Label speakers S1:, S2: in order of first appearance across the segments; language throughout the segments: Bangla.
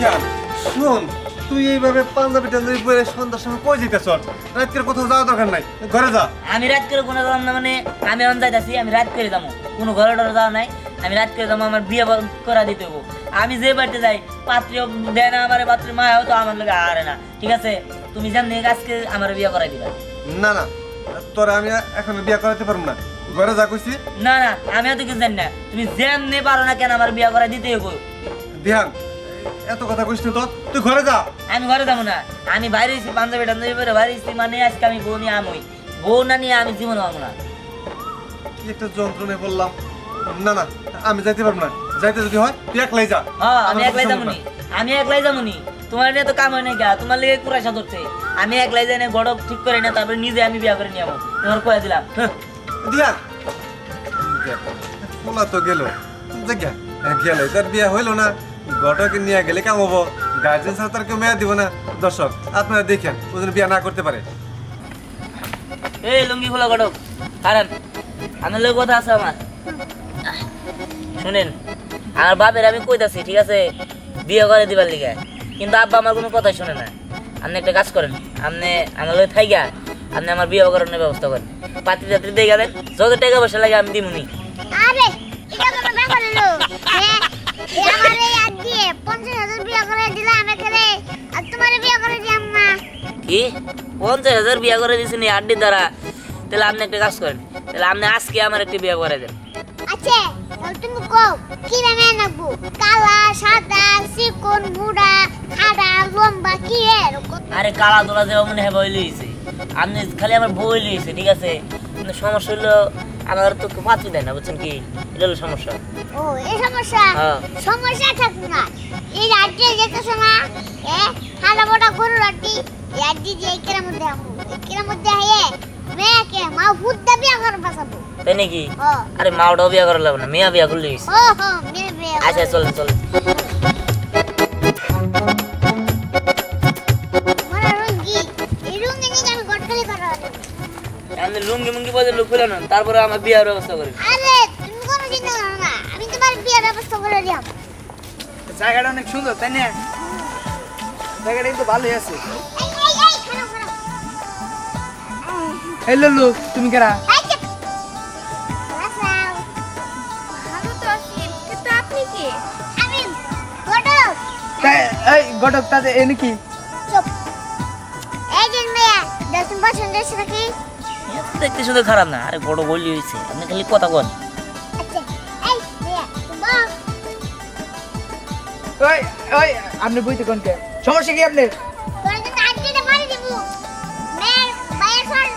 S1: বিহান শুন, তুই এইভাবে পাঞ্জাবি টাঞ্জাবি পরে সন্ধ্যার সময় কই যেতেছ? রাতের কোথাও যাওয়া দরকার নাই, ঘরে যা।
S2: আমি রাত করে কোনো যাম না, মানে আমি অন যাইতাছি, আমি রাত করে যাবো, কোনো ঘরে টরে যাওয়া নাই, আমি রাত করে যাবো, আমার বিয়ে করা দিতে হবো। আমি যে বাড়িতে যাই পাত্রীও দেয় না, আমার পাত্রী মায়াও তো আমার লোক আরে না, ঠিক আছে? তুমি যেমনি আজকে আমার বিয়ে করাই দিবা।
S1: না না, তোরা আমি এখন বিয়ে করাতে পারবো না, ঘরে যা কইছি।
S2: না না, আমিও তো কিছু জানি না, তুমি যেমনি পারো না কেন আমার বিয়ে করাই দিতে হবো।
S1: বিহান এত কথা কইস না তো, তুই ঘরে যা।
S2: আমি ঘরে যাবো না, আমি বাইরে এসেছি, পাঞ্জাবি টাঞ্জাবি পরে বাইরে এসেছি, মানে আজকে আমি বউ নিয়ে আমই, বউ না নিয়ে আমি জীবন পাবো না।
S1: কি একটা যন্ত্রণায় বললাম। না না, আমি যাইতে পারবো না, যাইতে যদি হয় তুই একলাই যা।
S2: হ্যাঁ আমি একলাই যাবনি, আমি একলাই যাবনি, তোমার নিয়ে তো কাম হয় না গা, তোমার লেগে কুড়াশা ধরছে। আমি একলাই যাই না, গড়ক ঠিক করে না, তারপরে নিজে আমি বিয়ে করে নিয়ে যাবো, তোমার কয়ে দিলাম।
S1: দিয়া বলা তো গেল গেল, তার বিয়ে হইলো না, ঘটকে নিয়ে গেলে কাম হবো, গার্জেন ছাড়া তার কেউ মেয়া দিব না। দর্শক আপনারা দেখেন, ও যেন বিয়ে না করতে পারে।
S2: এই লুঙ্গি খোলা গড়ক, কারণ আমার লোক কথা আছে আমার, শুনেন আমার বাপের আমি কইতাছি, ঠিক আছে, বিয়ে করে দিবার লিগে, কিন্তু আব্বা আমার কোনো কথাই শুনে না। আপনি একটা কাজ করেন, আপনি আমার লোক থাইগা আপনি আমার বিয়ে করানোর ব্যবস্থা করেন, পাত্রী টাত্রী দিয়ে গেলেন, যত টাকা পয়সা লাগে আমি দিমুনি।
S3: আরে এটা কোনো ব্যাপার হলো? হ্যাঁ আমারে আজ দিয়ে 50,000 বিয়ে করে দিলা আমাকে রে, আর তোমারে বিয়ে করে দিলাম না।
S2: কি 50,000 বিয়ে করে দিছেন আড্ডি দ্বারা? তাহলে আপনি একটা কাজ করেন, তাহলে আপনি আজকে আমার একটা বিয়ে করে দেন।
S3: আচ্ছা তাহলে তুমি কও কি রান্না নাকবো? কালা, সাদা, চিকন, বুড়া, খাড়া, লম্বা, কি এরকম?
S2: আরে কালা দোলা দেওয়া মনে হয় বই লইছে, আপনি খালি আমার বই লইছে, ঠিক আছে? কিন্তু সমস্যা হলো আমার তো পাত্রী দেয় না, বুঝছেন কি? এটা হলো সমস্যা।
S3: ও এই সমস্যা?
S2: হ্যাঁ।
S3: সমস্যা থাকবে না, এই রাজ্যে যেতেছো না, খাড়া বড়া গরু রাটি, রাজ্যে যে একের মধ্যে আমু, একের মধ্যে হাইয়ে মেয়েকে মা ভূত দা বিয়া করে বাঁচাবো।
S2: তাই নাকি?
S3: ও
S2: আরে মাওটাও বিয়ে করা লাগবে না, মেয়া বিয়ে করলে হইছে।
S3: ও হো মেয়ে বিয়া।
S2: আচ্ছা চলেন চলেন।
S3: মারা রঙ্গি এই রঙ্গি নিয়ে আমি গটকালি করা হবে।
S2: আপনি লুঙ্গি মুঙ্গি বদলে খুলে নেন, তারপরে আমার বিয়ের ব্যবস্থা করেন।
S3: আরে তুমি কোনো চিন্তা করো না, আমি তোমার বিয়ের ব্যবস্থা করে দিলাম।
S4: জায়গাটা অনেক সুন্দর, তাই না? জায়গাটা কিন্তু ভালোই আছে।
S3: এই খারাপ খারাপ।
S4: এই লল্লু, তুমি কেরা?
S3: এই চুপ। রাসাও
S5: ভালো তো আছি, কিন্তু আপনি কি?
S3: আমি গটক।
S4: এই ঘটক তাতে এনে কি?
S3: চুপ। এই যে মেয়ে দর্শন পছন্দ হয়েছে নাকি?
S2: দেখতে শুধু খারাপ না, আরে বড় বলি হয়েছে, আপনি খালি কথা কন।
S3: আচ্ছা এই মেয়ে তুমি
S4: ওই ওই আপনি বইতে কোন কে? সমস্যা কি আপনার?
S3: তোর জন্য আজকে মারি দিব। মেয়ের বাইরে সর,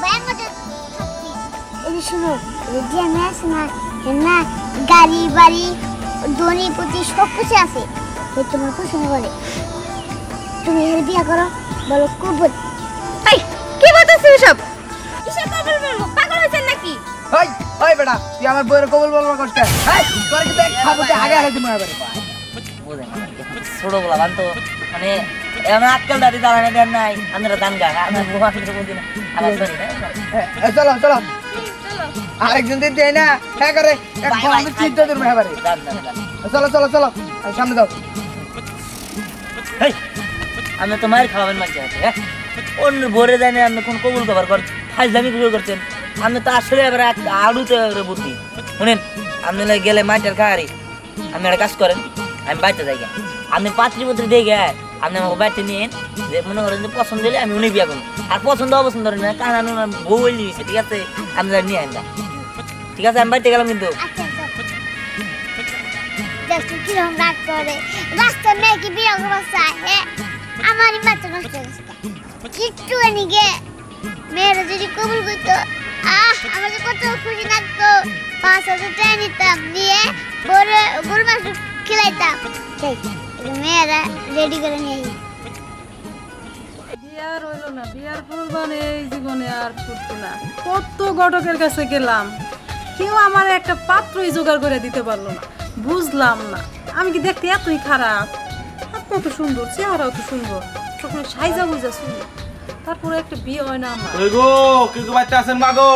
S3: বাইরের মধ্যে থাকবি। এই যে শুনো, এই যে মেয়ে আছে না গাড়ি বাড়ি ধনী পুঁজি সব কিছু আছে, এই তোমার পছন্দ করে, তুমি এর বিয়ে করো, বলো কবুল।
S5: এই কি বলতেছিস এসব? কিসব কবুল বলবো? পাগল হয়েছেন নাকি?
S4: ওই ওই বেটা, তুই আমার বইয়ের কবুল বলবার কষ্ট। এই তোর কি দেখ খাবতে আগে আগে তুমি এবারে।
S2: বুঝেন ছোট বলা বান্ত, মানে এমন আজকাল দাদি দাঁড়ানো দেন নাই, আপনারা দান গা আমার বউ আসলে বলছি না আমার সরি
S4: চলো চলো আরেকজন দিন দেয় না, হ্যাঁ করে আমি চিন্তা করবো এবারে।
S2: দান দান দান।
S4: চলো চলো চলো সামনে দাও।
S2: হেই, আপনি তো মায়ের খাওয়াবেন মাঝে আছে, হ্যাঁ? অন্য ভরে যায় না, আপনি কোন কবুল কভার করেন, ফাইজলামি কবুল করছেন। আপনি তো আসলে এবার আলুতে বুদ্ধি শুনেন, আপনি গেলে মাইটার খাওয়ারি, আপনি একটা কাজ করেন, আমি বাড়িতে যাই গা, আপনি পাত্রী পত্রী দিয়ে গে, আপনি আমাকে বাড়িতে নিয়ে যে মনে করেন যে পছন্দ হলে আমি উনি বিয়া করুন, আর পছন্দ অপছন্দ করেন না, কারণ আমি বউ বলি হয়েছে, ঠিক আছে? আপনি নিয়ে আনবা, ঠিক আছে? আমি বাড়িতে গেলাম কিন্তু।
S3: আচ্ছা দেখো কিরকম রাগ করে, রাস্তার মেয়েকে বিয়ে করবার চায়, আমারই মাথা নষ্ট হয়েছে। একটু এনিকে মেয়েরা যদি কবুল করতো, আমার যে কত খুশি লাগতো, 5,000 টাকা নিতাম, নিয়ে গরু মাংস খিলাইতাম। মেয়েরা রেডি করে নিয়ে
S6: বিয়ার হইলো না, বিয়ার পূর্বানে এই জীবনে আর ফুটতো না। কত ঘটকের কাছে গেলাম, কেউ আমার একটা পাত্রই জোগাড় করে দিতে পারলো না। বুঝলাম না, আমি কি দেখতে এতই খারাপ? কত সুন্দর চেহারাও তো সুন্দর, তখন সাইজা বুঝা সুন্দর, তারপরে একটা বিয়ে হয় না আমার।
S1: ওই গো কি গো বাচ্চা আছেন মা গো?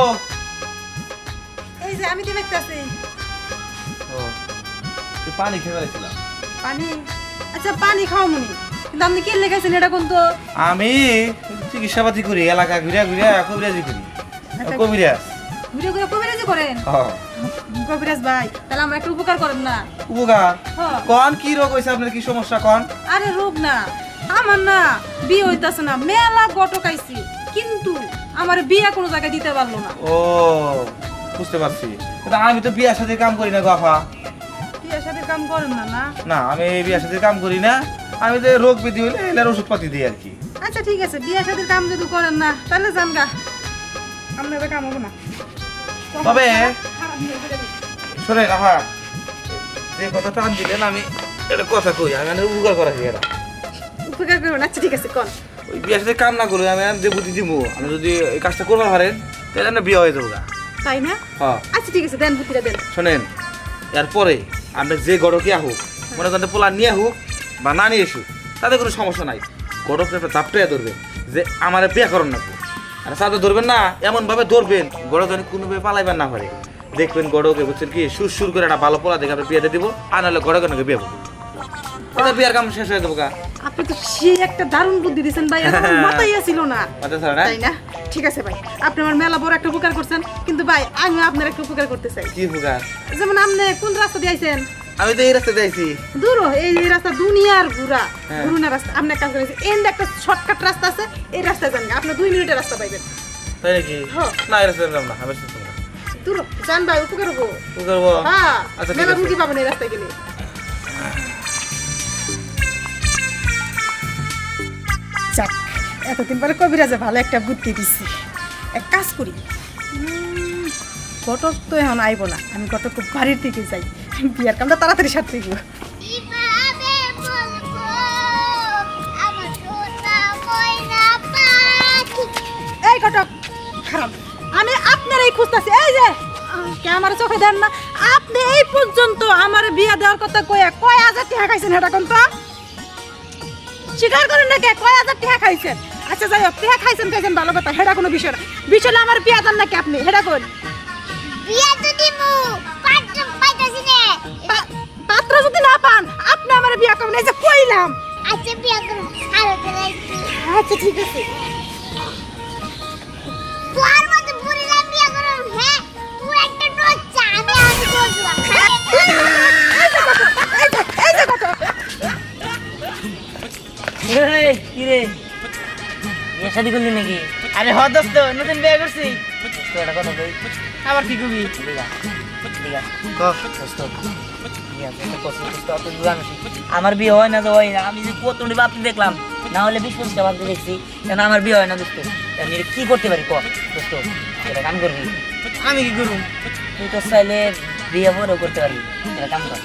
S6: এই যে আমি তো দেখতেছি
S1: ও তুই পানি খেয়ে ফেলেছিলাম।
S6: পানি। আচ্ছা পানি খাও মনি, কিন্তু আপনি কি লেখাইছেন এটা কোন তো?
S7: আমি চিকিৎসাপাতি করি, এলাকা ঘুরিয়া ঘুরিয়া কবিরাজি করি। কবিরাজ।
S6: ঘুরে ঘুরে কবিরাজি করেন? কবিরাজ ভাই, তাহলে আমার একটা উপকার করেন না?
S7: উপকার?
S6: হ্যাঁ।
S7: কোন কি রোগ হইছে আপনার, কি সমস্যা কোন?
S6: আরে রোগ না, আমার না বিয়ে হইতাছে না, মেলা গটকাইছি, কিন্তু আমার বিয়ে কোনো জায়গায় দিতে পারলো না।
S7: ও বুঝতে পারছি। কিন্তু আমি তো বিয়ার সাথে কাম করি না গাফা।
S6: বিয়ের সাথে কাম করেন না? না
S7: না, আমি বিয়ার সাথে কাম করি না। আমি যে রোগ ব্যাধি হইলে এলার ওষুধ পাতি দিই আর কি।
S6: আচ্ছা ঠিক আছে, বিয়ের সাথে কাম যদি করেন না তাহলে যান গা, আপনাদের কাম হবে না।
S7: তবে শোনেন আহা, যে কথা টান দিলেন আমি একটা কথা কই, আমি উপকার করা শিখে
S6: উপকার করবেন? আচ্ছা ঠিক আছে কোন।
S7: ওই বিয়ার সাথে কাম না করি, আমি যে বুদ্ধি দিব, আমি যদি এই কাজটা করতে পারেন তাহলে না বিয়ে হয়ে যাবো গা।
S6: তাই না?
S7: হ্যাঁ।
S6: আচ্ছা ঠিক আছে, দেন বুদ্ধিটা দেন।
S7: শোনেন, এরপরে আপনি যে গড়কে আহুক, মনে করেন পোলা নিয়ে হোক বা না নিয়ে এসুক, তাতে কোনো সমস্যা নাই। গড়কে একটা চাপটাই ধরবেন যে আমার বিয়ে করেন না, আর সাথে ধরবেন না, এমনভাবে ধরবেন গড় যেন কোনোভাবে পালাইবেন না পারে। দেখবেন গড়কে বুঝছেন কি সুর করে একটা ভালো পোলা দেখে আপনি বিয়েতে দিব, আর নাহলে গড়কে নাকি বিয়ে করবো, ওদের বিয়ের কাম শেষ হয়ে যাবো গা।
S6: আপনি তো সেই একটা দারুণ বুদ্ধি দিয়েছেন ভাই, আমার মাথায় ছিল না। তাই না? ঠিক আছে ভাই, আপনি আমার মেলা বড় একটা উপকার করছেন, কিন্তু ভাই আমি আপনার একটা উপকার করতে চাই।
S7: কি উপকার?
S6: যেমন আপনি কোন রাস্তা দিয়ে আইছেন?
S7: আমি তো এই রাস্তা দিয়েছি।
S6: দূর এই রাস্তা দুনিয়ার ঘুরা ঘুরুনা রাস্তা, আপনি কাজ করেছেন। এন্ড একটা শর্টকাট রাস্তা আছে, এই রাস্তায় যান, আপনি 2 মিনিটের রাস্তা পাইবেন।
S7: তাই নাকি? না, এই রাস্তা যাব না, আমি
S6: দূর যান ভাই, উপকার হবো।
S7: উপকার হবো?
S6: হ্যাঁ,
S7: আচ্ছা ঠিক
S6: মেলা
S7: আছে।
S6: রুটি পাবেন এই রাস্তায় গেলে। যাক, এতদিন পরে কবিরাজে ভালো একটা বুদ্ধি দিচ্ছি। এক কাজ করি, ঘটক তো এখন আইব না, আমি ঘটক বাড়ির দিকে যাই, বিয়ার কামটা তাড়াতাড়ি সারতে গিয়ে।
S3: কিভাবে বলবো আমার সোনা ময়না পাখি।
S6: এই ঘটক খারাপ, আমি আপনার এই খুঁজতেছি। এই যে আমার চোখে দেন না, আপনি এই পর্যন্ত আমার বিয়া দেওয়ার কথা কয়ে কয় হাজার টাকা খাইছেন, এটা কোন তো স্বীকার করেন না? কয় হাজার টাকা খাইছেন? আচ্ছা যাই হোক, টাকা খাইছেন ভালো কথা, সেটা কোনো বিষয় না। বিষয় আমার বিয়া দেন নাকি আপনি, সেটা কোন?
S3: বিয়া তো দিমু, পাত্র পাইতাছি না।
S6: পাত্র যদি না পান আপনি আমার বিয়া করবেন, এই যে কইলাম।
S3: আচ্ছা বিয়া করুন, আরো চালাইছি।
S6: আচ্ছা ঠিক আছে।
S3: তোর মতো বুড়িরা বিয়া করুন? হ্যাঁ, তুই একটা নচ্চা, আমি বললাম।
S6: এই যে ঘটক,
S2: কিরে বিয়ে শাদি করলি নাকি?
S4: আরে হ দোস্ত, নতুন বিয়ে করছি।
S2: তো একটা কথা কই,
S4: আবার কি কবি?
S2: আমার বিয়ে হয় না তো হয় না, আমি যে কত বাপি দেখলাম, না হলে 20-25টা বাপি দেখছি, কেন আমার বিয়ে হয় না দোস্ত? কি করতে পারি ক দোস্ত, এটা কাম করবি?
S4: আমি কি করব?
S2: তুই তো চাইলে বিয়ে পরেও করতে পারবি, এটা কাম কর,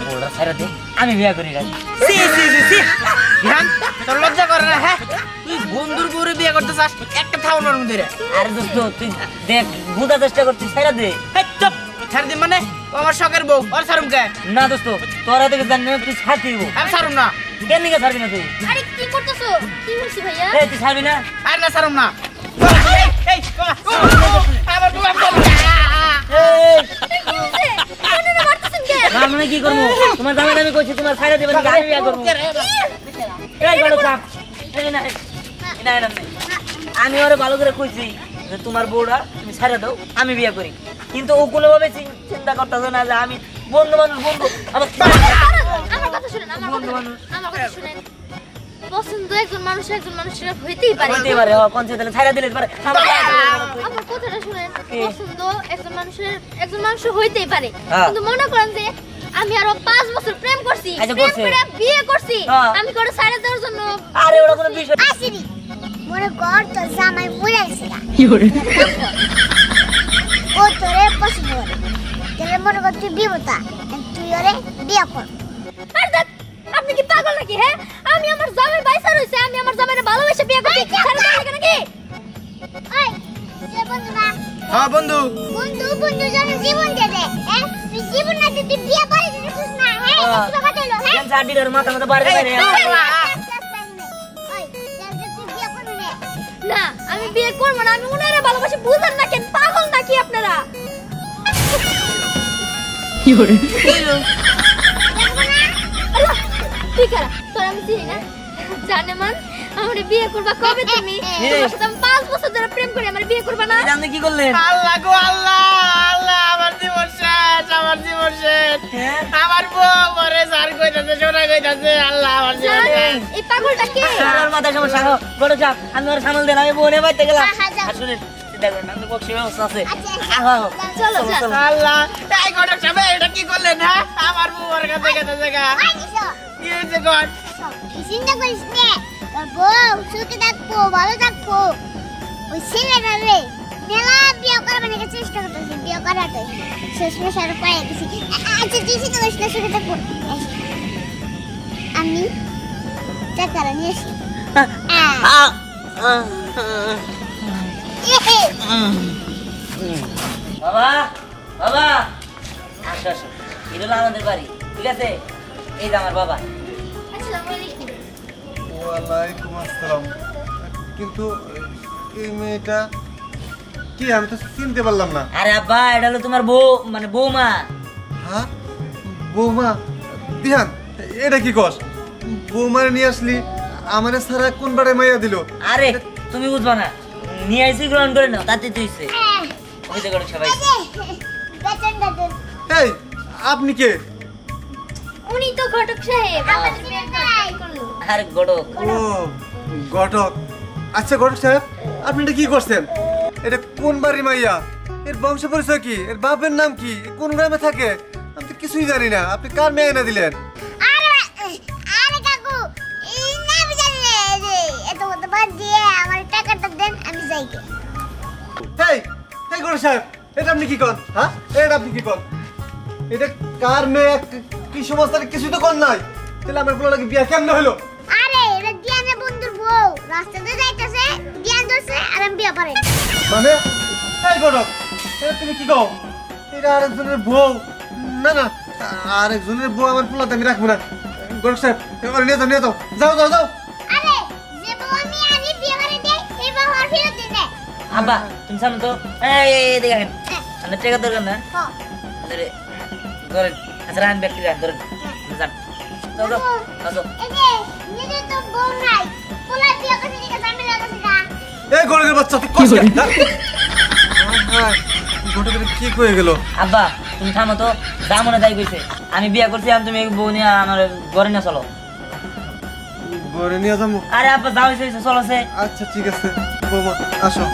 S2: বউটা ছেড়ে দে, আমি বিয়ে করি রাখি।
S4: সি সি সি সি ধ্যান, তোর লজ্জা করে না? হ্যাঁ, তুই বন্ধুর বউরে বিয়ে করতে চাস, একটা থাও নরম ধরে।
S2: আরে দোস্ত তুই দেখ, বুঝার চেষ্টা করছিস, ছেড়ে দে।
S4: এই চুপ, ছাড় দিন মানে? ও আমার শখের বউ, ওর ছাড়ুম কে?
S2: না দোস্ত, তোরা থেকে জানি না, তুই ছাড় দিব।
S4: আমি ছাড়ুম না।
S2: কেন নিকে ছাড়বি না তুই?
S3: আরে কি করতেছো? কি হইছে ভাইয়া?
S2: এই তুই ছাড়বি না?
S4: আর না ছাড়ুম না। এই আবার তুমি
S3: কি হইছে? কোনটা মারতেছেন কে?
S2: না মানে কি করবো? তোমার দামে দামে কইছি, তোমার ছাড়া দেবেন, আমি বিয়ে করবো। এই বড় চাপ, এই না, এই না, এই না, আমি ওরে ভালো করে কইছি যে তোমার বউটা তুমি ছাড়া দাও, আমি বিয়ে করি, কিন্তু ও কোনোভাবে চিন্তা করতেছে না যে আমি বন্ধু মানুষ, বন্ধু আবার
S3: আমার কথা শুনেন, আমার কথা শুনেন। পছন্দ একজন মানুষের হইতেই পারে।
S2: হইতে পারে, কোন তাহলে ছাড়া দিলে পারে।
S3: আমার কথাটা শুনেন, পছন্দ একজন মানুষের হইতেই পারে, কিন্তু মনে করেন যে আমি আরো 5 বছর প্রেম করছি, প্রেম করে বিয়ে করছি, আমি করে ছাড়া দেওয়ার জন্য।
S2: আরে ওটা কোনো বিষয়
S3: আসিনি, মনে কর তো জামাই মরে গেছে না, ও তোরে পছন্দ করে, তাহলে মনে কর তুই বিয়েটা, তুই ওরে বিয়ে কর। আর দেখ, আপনি কি পাগল নাকি? হ্যাঁ, আমি আমার জামাই বাইসা রইছে, আমি আমার জামাইরে ভালোবেসে বিয়ে করছি, ছাড়া দেওয়া লাগে নাকি? ওই কে বন্ধু না?
S4: হ্যাঁ বন্ধু।
S3: বন্ধু জন্য জীবন দে দে, হ্যাঁ, তুই জীবন না তুই বিয়ে করে দিতে খুশ না, হ্যাঁ, এটা কথা হলো, হ্যাঁ,
S2: কেন চাটির মাথা মাথা বাড়ি বাইরে।
S3: না, আমি বিয়ে করব না, আমি উনারে ভালোবাসি, বুঝেন না কেন? পাগল নাকি আপনারা? কি হরে? দেখো না,
S5: তুই কারা তোর আমি চিনি না জানে মান আমারে বিয়ে করবা কবে তুমি তোমার সাথে আমি 5 বছর ধরে প্রেম করি আমারে বিয়ে করবা না
S2: আপনি কি করলেন
S4: আল্লাহ গো আল্লাহ আল্লাহ আমার জীবন শেষ আমার জীবন শেষ আমার বউ মরে জার কইতাছে সোনা কইতাছে আল্লাহ আমার জীবন শেষ
S5: এই পাগলটা কে
S2: আমার মাথায় সমস্যা গড় যা আমি ওর সামাল দেন আমি বনে বাইতে গেলাম
S3: হ্যাঁ, যাও।
S2: আসলে দেখুন আমি বক্সি ব্যবস্থা আছে
S3: আচ্ছা,
S5: চলো, চলো।
S4: আল্লাহ এই ঘটক সাহেব এটা কি করলেন হ্যাঁ আমার বউ ওর কাছে গেছে গা
S3: আই দিছো
S4: কি হয়েছে গড
S3: চিন্তা করিস নে তোর বউ সুখে থাকবো ভালো থাকবো ওই ছেলেটা রে মেলা বিয়ে করবার নাকি চেষ্টা করতেছি বিয়ে করাতে শেষমেশ আর পায়ে গেছি আচ্ছা তুই চিন্তা করিস না সুখে থাকবো আমি টাকাটা নিয়ে আসি
S2: বাবা বাবা আসো আসো এটা হলো আমাদের বাড়ি ঠিক আছে এই যে আমার বাবা
S5: আসসালামু আলাইকুম
S1: ওয়ালাইকুম আসসালাম কিন্তু এই মেয়েটা কি আমি তো চিনতে পারলাম না
S2: আরে আব্বা এটা হলো তোমার বউ মানে বৌমা
S1: হ্যাঁ বৌমা বিহান এটা কি কস বৌমারে নিয়ে আসলি আমারে সারা কোন বারে মাইয়া দিল
S2: আরে তুমি বুঝবা না নিয়ে আইসি গ্রহণ করে নাও তাতে তুইছে ওই যে গড় সবাই
S3: বেতন বেতন
S1: এই আপনি কে
S5: উনি তো ঘটক সাহেব আমাদের বিয়ে করলো
S2: আর গড়ক
S1: ও ঘটক আচ্ছা ঘটক সাহেব আপনি এটা কি করছেন এটা কোন বাড়ির মাইয়া এর বংশ পরিচয় কি এর বাপের নাম কি এ কোন গ্রামে থাকে আমি তো কিছুই জানি না আপনি কার মেয়ে এনে দিলেন
S3: আরে আরে কাকু এই না আমি জানি না রে এত কথা বাদ দিয়ে আমার টাকাটা দেন আমি যাই গে
S1: এই এই ঘটক সাহেব এটা আপনি কি করেন হ্যাঁ এটা আপনি কি করেন এটা কার মেয়ে কি সমস্যা কিছু তো কর নাই তাহলে আমার বলা লাগে বিয়া কেমন হলো
S3: আরে এটা দিয়ানে বন্ধুর বউ রাস্তাতে যাইতাছে দিয়ান ধরছে আর আমি বিয়ে করে
S1: মানে এই ঘটক এটা তুমি কি কও এটা আরেকজনের বউ না না আরেকজনের বউ আমার পোলাতে আমি রাখবো না ঘটক সাহেব এবার নিয়ে যাও যাও যাও যাও
S3: আরে যে বউ আমি বিয়ে করে দেই সেই বউ আর ফেরত দিন দে
S2: আব্বা তুমি সামনে তো এই দেখেন আমরা টেকা দরকার না
S3: হ্যাঁ
S2: আরে ধরেন আচ্ছা রান ব্যক্তি রান ধরেন যান যাও যাও আসো
S3: এই যে নিজে তো বউ নাই পোলা বিয়ে করে দিকে সামনে লাগাছে না
S1: এই ঘটকের বাচ্চা তুই কষ্ট ঘটকের কি কয়ে গেল
S2: আব্বা তুমি থামো তো যা মনে তাই কইছে আমি বিয়ে করছি আমি তুমি বউ নিয়ে আমার ঘরে নিয়ে চলো
S1: ঘরে নিয়ে যাবো
S2: আরে আব্বা যাও হইছে চলো সে
S1: আচ্ছা ঠিক আছে বৌমা আসো